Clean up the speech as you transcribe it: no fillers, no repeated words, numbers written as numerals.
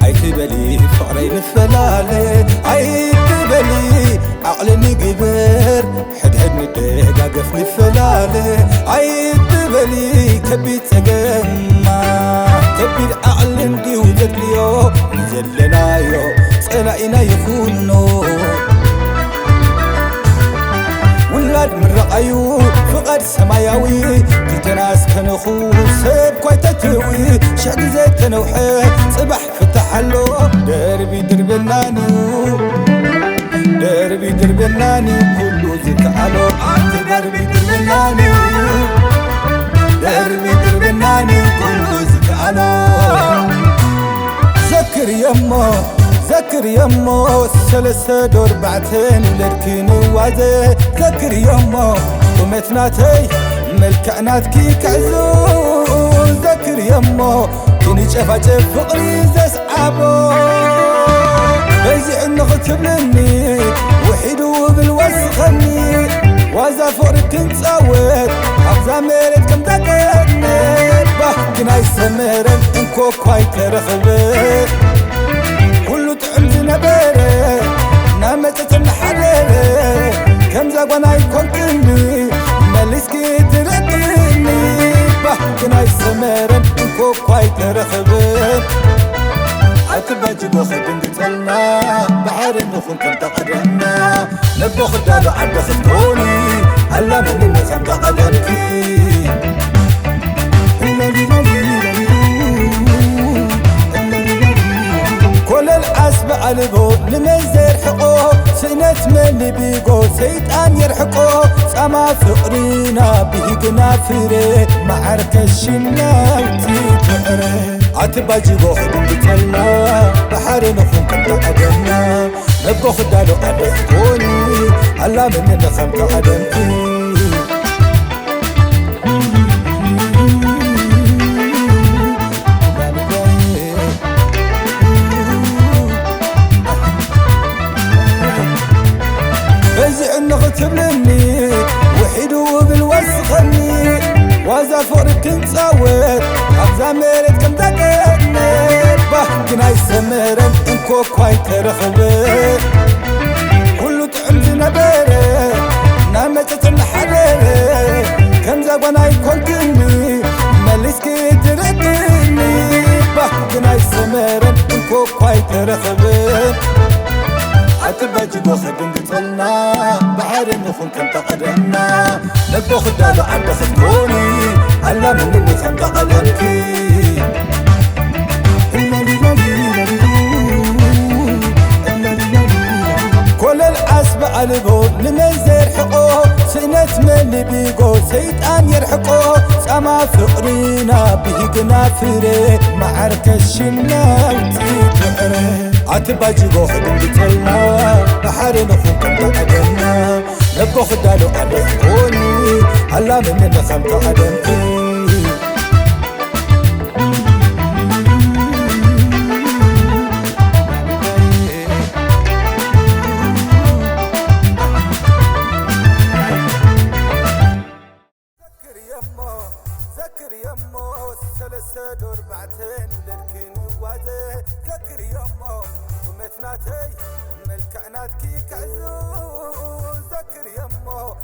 عيتبلي فقري نفلالي عيتبلي عقلني قبر حد ندقاقف نفلالي عيتبلي كبيت سقما كبير عقل دي وذكليو نزلنايو صنعنا يخونو ولاد من رأيو فقد سماياوي تتناس كنخو سب كوي تتوي شعق زيت تنوحي صبح فتحلو دربي دربناني دربي دربناني كله زكالو دربي دربناني دربي دربناني كله زكالو ذكر يمو ذكر يمو الثلاثة دور بعتين لركين وازي ذكر يمو ومتناتي ملكعنات كي كعزو ذكر يمو كيني شفاجف فقري زسعبو بيزي انو ختبلني وحيدو بالوسخني وازا فقري كنتصاوت حفظا ميرت كم دقيقني بحكنا يسمرن انكو كواي ترخبت كله تعمز نبيري نامتت الحريري كم زاقوانا يكون كني ماليسكي تردني بحكنا يسمرن انكو كواي ترخبت عتباجي بوخدن قتلنا بحر النخون كم تقدمنا نبو خدادو عبد خدوني هلا من النسم تقدمكي كل العسب قلبو لمزير حقو سنة من بيقو سيطان يرحقو سما فقرينا بيقنا فري معركة الشناوتي تقري عتباجي بوخدن بتلنا بحر نخون كم تقدمنا نبو خدالو قدفتوني هلا من النخم تقدمكي بيزي انو ختبلني وحيدو بالوسخني وازا فقري كنتصاوت حفظا ميرت كم دقيقني بحكنا يسمرن انكو كواي ترخبت كله تعمز نبيري نامتت الحريري كم زاقوانا يكون كني ماليسكي تردني بحكنا يسمرن انكو كواي ترخبت عتباجي بوخدن قتلنا بحر النخون كم تقدمنا نبو خدادو عبد خدوني هلا من النسم تقدمكي كل العسب قلبو لمزير حقو سنة من بيقو سيطان يرحقو سما فقرينا بيقنا فري معركة الشناوتي تقري عتباجي بوخدن قتلنا بحر نخون كم تقدمنا نبو خدالو قدفتوني هلا من النخم تقدمكي ذكر يمو الثلاثة دور بعتين لركين وازي ذكر يمو ومتناتي ملكعنات كي كعزو ذكر يمو